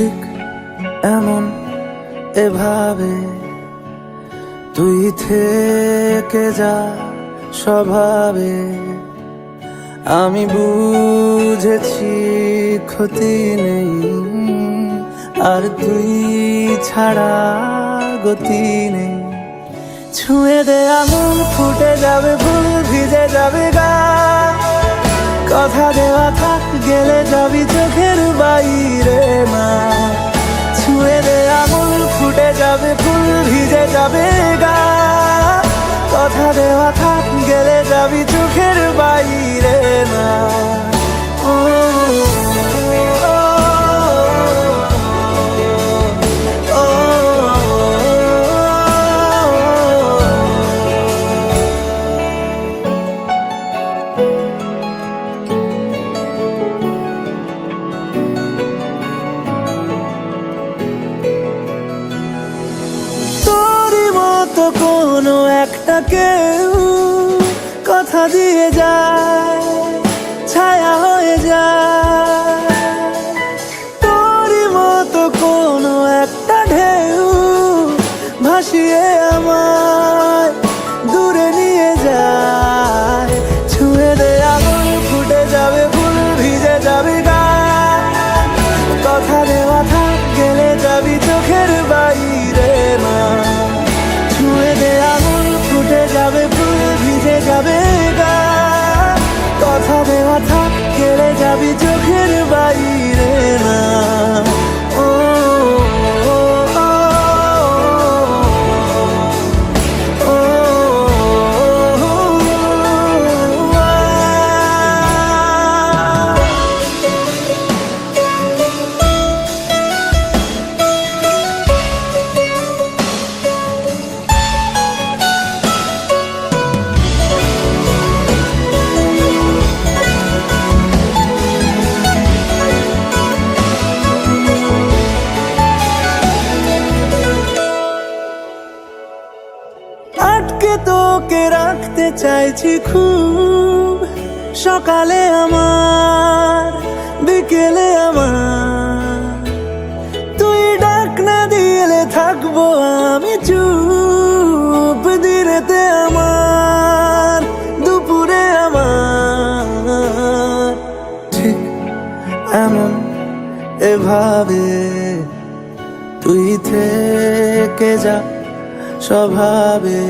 ঠিক এমন এভাবে তুই থেকে যা স্বভাবে। আমি বুঝেছি ক্ষতি নেই, আর তুই ছাড়া গতি নেই। ছুঁয়ে দে আঙুল, ফুটে যাবে ফুল, ভিজে যাবে গা। কথা দেওয়া থাক, গেলে যাবি চোখের বাইরে না। ছুঁয়ে দে আঙুল, ফুটে যাবে ফুল, ভিজে যাবে গা। কথা দেওয়া থাক, গেলে যাবি চোখের বাইরে না। তো কোনো একটা কেউ কথা দিয়ে যায়, ছায়া হয়ে যায়। তোরই মতো কোনো একটা ঢেউ ভাসিয়ে আমায় দূরে নিয়ে যায়। ছুঁয়ে দে আঙুল, ফুটে যাবে ফুল, ভিজে যাবে গা। কথা দেওয়া থাক, গেলে যাবি চোখের বাইরে না। ছুঁয়ে দে আঙুল, ফুটে যাবে ফুল, ভিজে যাবে গা। কথা দেওয়া থাক, গেলে যাবি চোখের বাইরে না। আটকে তোকে রাখতে চাইছি খুব, সকালে আমার, বিকেলে আমার। তুই ডাক না দিলে থাকবো আমি চুপ, দিনেতে আমার, দুপুরে আমার। ঠিক এমন এভাবে তুই থেকে যা স্বভাবে।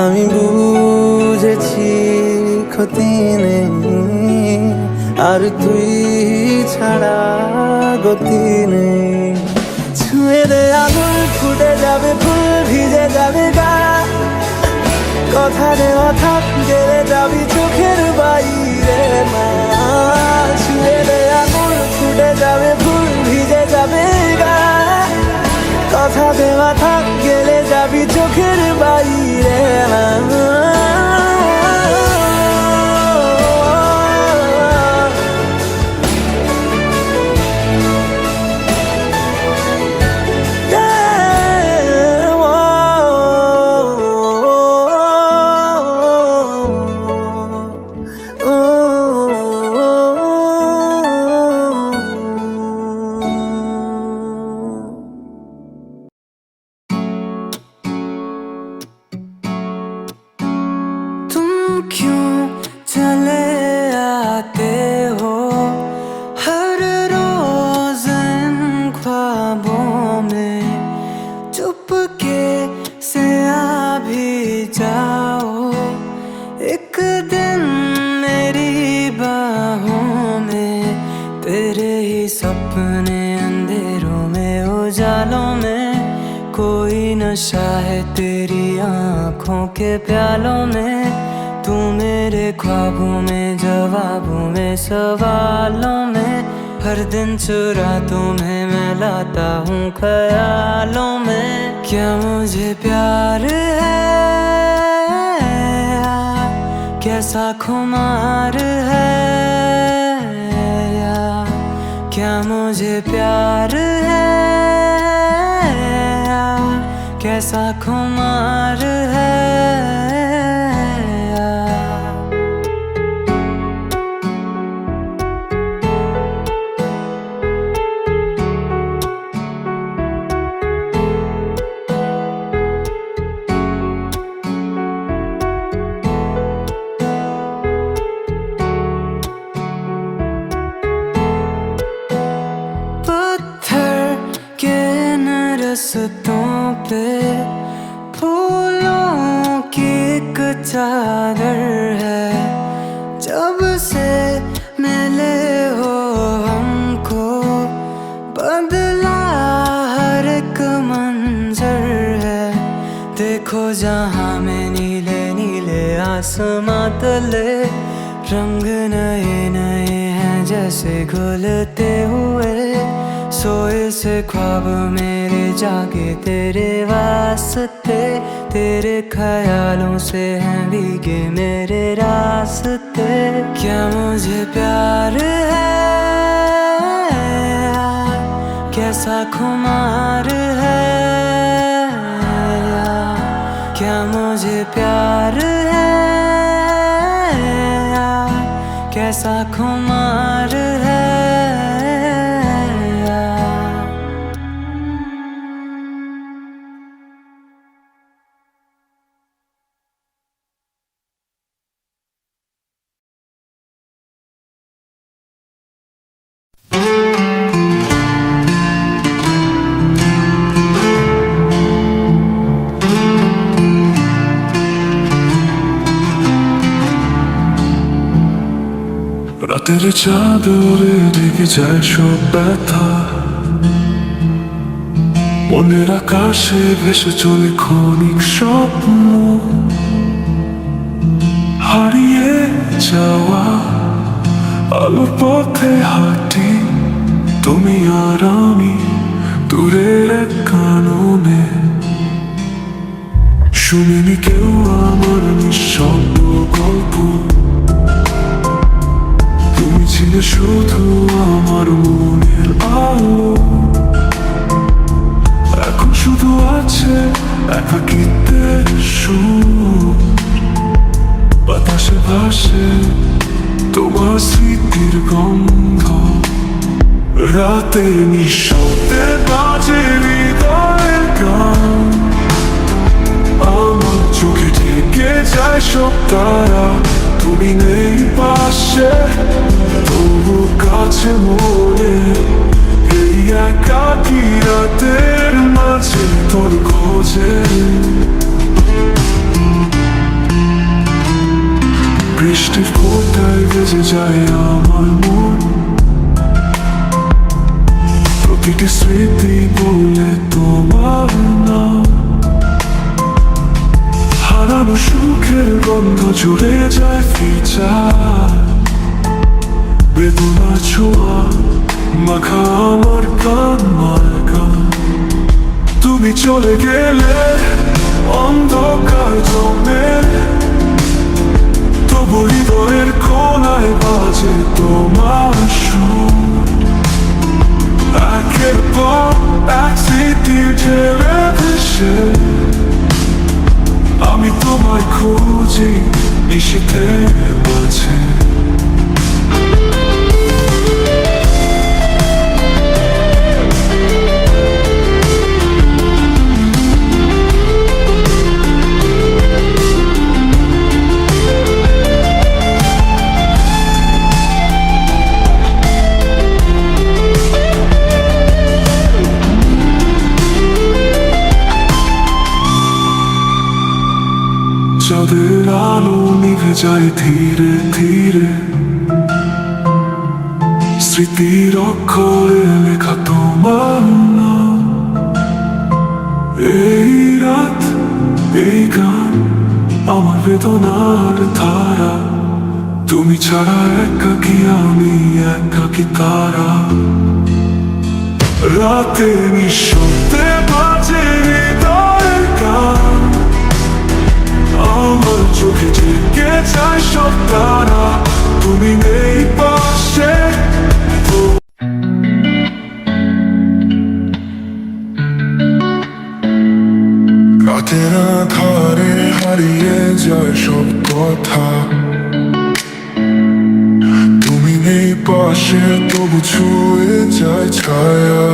আমি বুঝেছি ক্ষতি নেই, আর তুই ছাড়া গতি নেই। ছুঁয়ে দে আঙুল, ফুটে যাবে ফুল, ভিজে যাবে গা। কথা দেওয়া থাক, গেলে যাবি চোখের বাইরে না। ছুঁয়ে দে আঙুল, ফুটে যাবে ফুল, ভিজে যাবে গা। কথা দেওয়া থাক, গেলে যাবি চোখের বাইরে না। क्यों चले आते हो हर रोज इन ख्वाबों में, चुपके से आ भी जाओ एक दिन मेरी बाहों में। तेरे ही सपने अंधेरों में, उजालों में, कोई नशा है तेरी आँखों के प्यालों में। तू मेरे ख्वाबों में, जवाबों में, सवालों में। हर दिन चुरा तुम्हें मैं लाता हूँ ख्यालों में। क्या मुझे प्यार है या कैसा खुमार है, या क्या मुझे प्यार है या कैसा खुमार है। रस्तों पे फूलों की एक चादर है। जब से मिले हो हमको बदला हर एक मंजर है। देखो जहाँ में नीले नीले आसमां तले रंग नए नए हैं जैसे घुलते हुए। सोए से ख्वाब मेरे जागे तेरे वास्ते, तेरे ख्यालों से हैं भीगे मेरे रास्ते। क्या मुझे प्यार है, कैसा खुमार है, क्या मुझे प्यार है, कैसा खुमार है। রাতের চাদরে ঢেকে যায় সব ব্যথা, মনের আকাশে ভেসে চলে ক্ষণিক স্বপ্ন। হারিয়ে যাওয়া আলোর পথে হাঁটি, তুমি আর আমি দূরের এক কাননে। শুনিনি কেউ আমার নিঃশব্দ গল্প, তুমি ছিলে শুধু আমার মনের আলো। এখন শুধু আছে একাকিত্বের সুর, বাতাসে ভাসে তোমার স্মৃতির গন্ধ। রাতে নিঃশব্দে বাজে হৃদয়ের গান, আমার চোখে ঢেকে যায় সব তারা। তুমি নেই পাশে তবু কাছে মনে, এই একাকী রাতের মাঝে তোর খোঁজে। বৃষ্টির ফোঁটায় ভেসে যায় আমার মন, প্রতিটি স্মৃতি বলে তোমার নাম। হারানো সুখের গন্ধ জুড়ে যায় ফিচার, বেদনার ছোঁয়া মাখা আমার কান মার্কান। তুমি চলে গেলে অন্ধকার জমে, তবু হৃদয়ের কোনায় বাজে তোমার সুর। একের পর এক স্মৃতি ঢেলে ভেসে আমি তোমায় খুঁজি নিশীথের মাঝে। চাঁদের আলো নিভে যায় ধীরে ধীরে, স্মৃতির অক্ষরে লেখা তোমার নাম। এই রাত এই গান আমার বেদনার ধারা, তুমি ছাড়া একাকী আমি একাকী তারা। রাতে নিঃশব্দে বাজে হৃদয়ের গান, আমার চোখে ঢেকে যায় সব তারা। তুমি নেই পাশে রাতের আধারে হারিয়ে যায় সব কথা, তুমি নেই পাশে তবু ছুঁয়ে যায় ছায়া।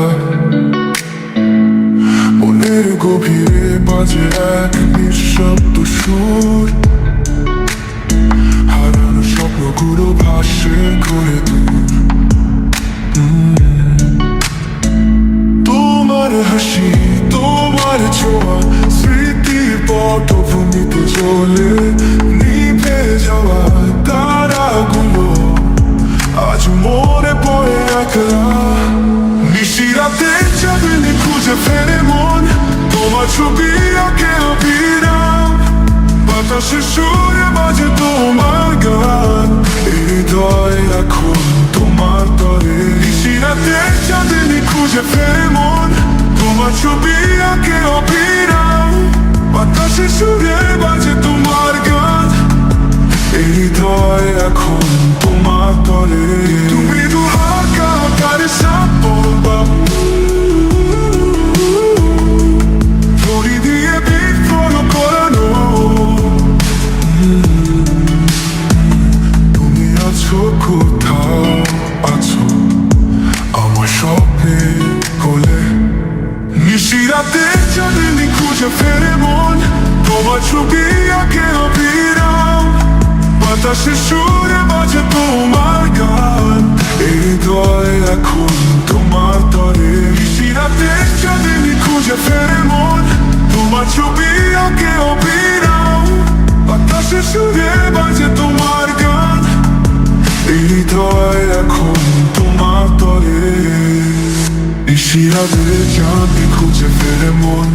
মনের গভীরে বাজে এক নিঃশব্দ সুর, হারানো স্বপ্নগুলো ভাসে ঘুরে দূর। তোমার হাসি চলে নিভে যাওয়া তারাগুলো আজ মনে পড়ে একলা নিশিরাতে চাঁদনি খুঁজে ফেরে মন তোমার ছবি আঁকে অবিরাম বাতাসে সুরে বাজে তোমার গান হৃদয় এখন তোমার তরে নিশিরাতে চাঁদনি খুঁজে ফেরে মন তোমার ছবি আঁকে অবিরাম বাতাসে সুরে বাজে তোমার গান হৃদয় এখন তোমার তরে তুমি দুহাত কাঁটারে সাপ বলবা ঘড়ি দিয়ে বিট ফলো করানো তুমি আছো কোথাও আছো আমার স্বপ্নে কোলে নিশিরাতে চাঁদনি খুঁজে ফেরে মন তোমার ছবি আঁকে অবিরাম বাতাসে সুরে বাজে তোমার গান হৃদয় এখন তোমার তরে নিশিরাতে চাঁদনি খুঁজে ফেরে মন তোমার ছবি আঁকে অবিরাম বাতাসে সুরে বাজে তোমার গান হৃদয় এখন তোমার তরে নিশিরাতে চাঁদনি খুঁজে ফেরে মন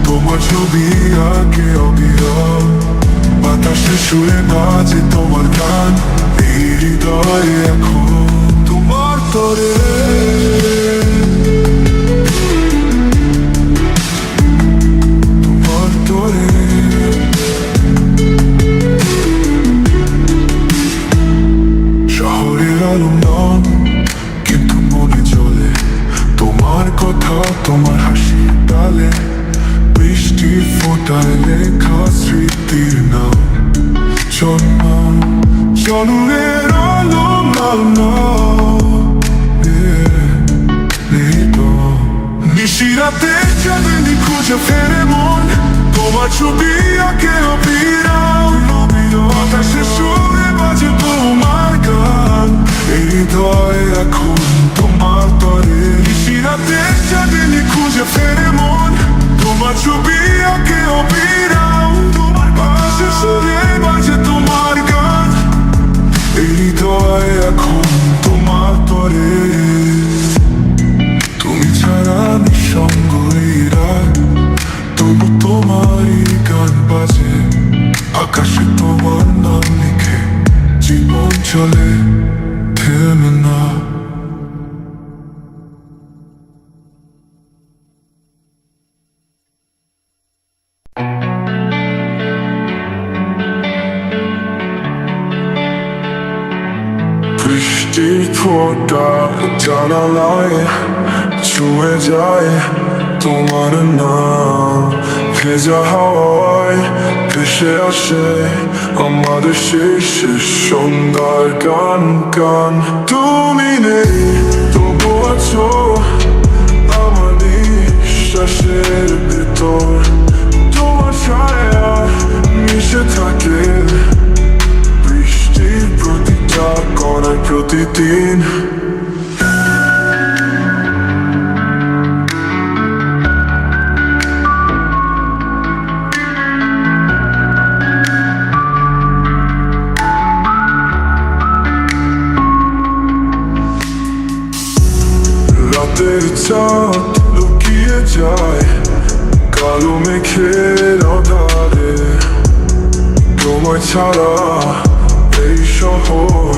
তোমার ছবি আঁকে অবিরাম বাতাসে সুরে বাজে তোমার গান হৃদয় এখন তোমার তরে তোমার তরে শহরের আলো নন কিন্তু মনে চলে তোমার কথা তোমার হাসি তালে বৃষ্টির ফোঁটায় লেখা স্মৃতির নাম জন্মের আলো মালনা নিশিরাতে চাঁদনি খুঁজে ফেরে মন তোমার ছবি আঁকে অবিরাম বাতাসে সুরে বাজে তোমার গান হৃদয় এখন তোমার তরে নিশিরাতে চাঁদনি খুঁজে ফেরে মন তোমার ছবি আঁকে অবিরাম তোমার বাতাসে সুরে বাজে তোমার গান হৃদয় এখন তোমার তরে তুমি ছাড়া নিঃসঙ্গ এই রাত তবু তোমারই গান বাজে আকাশে তোমার নাম লিখে জীবন চলে থেমে না বৃষ্টির ফোঁটা জানালায় ছুঁয়ে যায় তোমার নাম ভেজা হাওয়ায় ভেসে আসে আমাদের শেষ সন্ধ্যার গান গান তুমি নেই তবু আছো আমার নিঃশ্বাসের ভেতর তোমার ছায়া মিশে থাকে বৃষ্টির প্রতিটা কণায় প্রতিদিন রাতের চাঁদ লুকিয়ে যায় কালো মেঘের আধারে তোমার ছাড়া এই শহর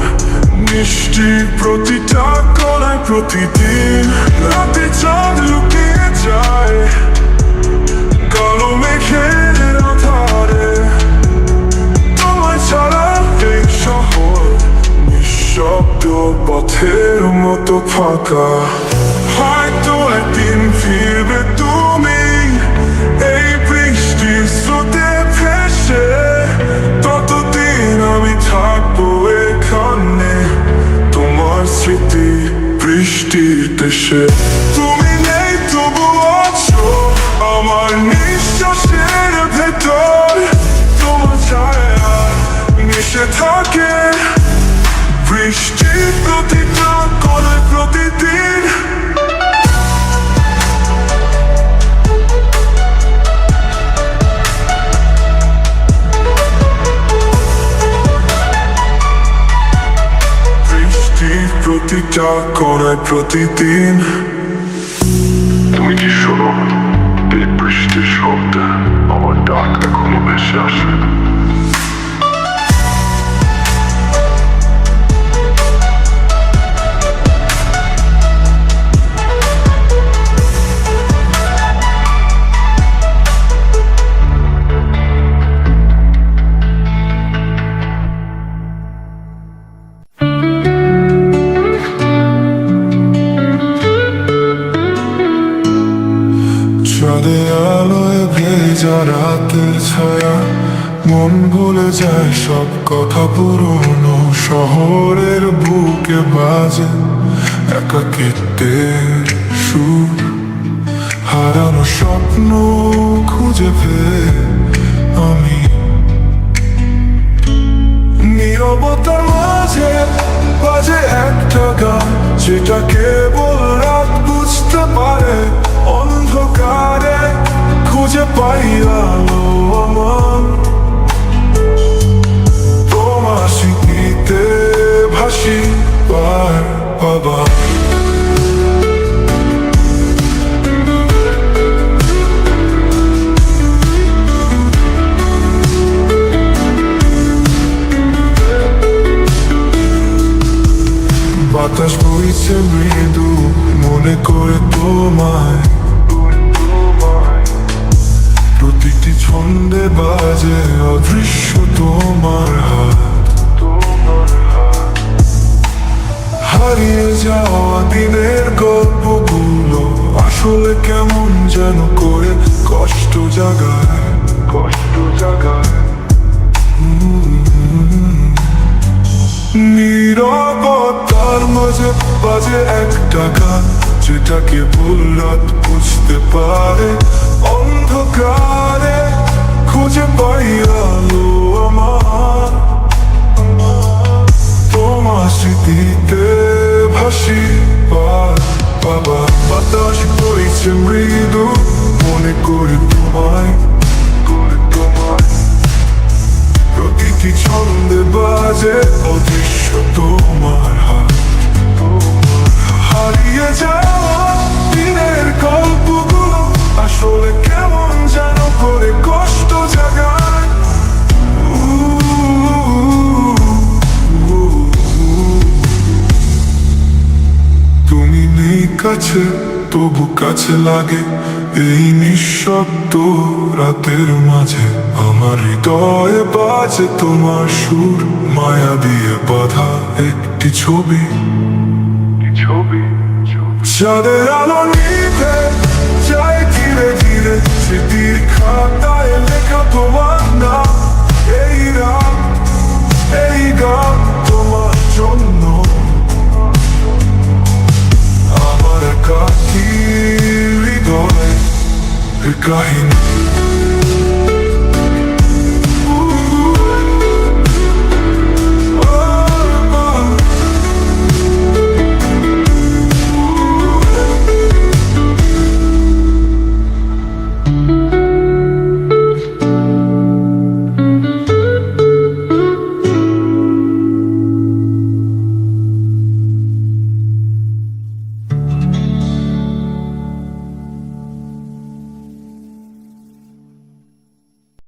মিষ্টি প্রতিটা কণায় প্রতিদিন রাতে চাঁদ লুকিয়ে যায় কালো মেঘের আধারে তোমার ছাড়া এই শহর নিঃশব্দ পথের মতো ফাঁকা হয়তো একদিন ফিরবে তুমি এই বৃষ্টির স্রোতে ভেসে ততদিন আমি থাকবো এখানে তোমার স্মৃতি বৃষ্টির দেশে তুমি নেই তবু আছো আমার নিঃশ্বাসের ভেতর তোমার ছায়া মিশে থাকে বৃষ্টির প্রতিটা কণায় প্রতিদিন প্রতিটা কোণায় প্রতিদিন। তুমি কি শোনো? এই বৃষ্টির শব্দে আমার ডাক এখনো ভেসে আসে। চাঁদে আলোয় ভেজা রাতের ছায়া, মন ভুলে যায় সব কথা পুরনো। শহরের বুকে বাজে একাকিত্বের সুর, হারানো স্বপ্ন খুঁজে ফের আমি নীরবতার মাঝে বাজে একটা গান, যেটা কেবল রাত বুঝতে পারে। অন্ধকারে খুঁজে পাই আলো আমার, তোমার স্মৃতিতে ভাসি পার বাবা। বাতাস বইছে মৃদু, মনে করে তোমায়। প্রতিটি ছন্দে বাজে অদৃশ্য তোমার হাত। হারিয়ে যাওয়া দিনের গল্পগুলো আসলে কেমন যেন করে কষ্ট জাগায়, কষ্ট জাগায়। নীরবতার মাঝে বাজে একটা গান, যেটা কেবল রাত বুঝতে পারে। অন্ধকারে খুঁজে পাই আলো আমার, তোমার স্মৃতিতে ভাসি পার বাবা। বাতাস বইছে মৃদু, মনে করে তোমায়। প্রতিটি ছন্দে বাজে অদৃশ্য তোমার হাত। হারিয়ে যাওয়া দিনের গল্পগুলো আসলে কেমন যেন করে কষ্ট জাগায়। তুমি নেই কাছে, তবু কাছে লাগে এই নিঃশব্দ রাতের মাঝে। আমার হৃদয়ে বাজে তোমার সুর, মায়া দিয়ে বাঁধা একটি ছবি। চাঁদের আলো নিভে যায় ধীরে ধীরে, স্মৃতির খাতায় লেখা তোমার নাম। এই রাত, এই গান তোমার জন্য। আমার একাকী হৃদয় কাহিনী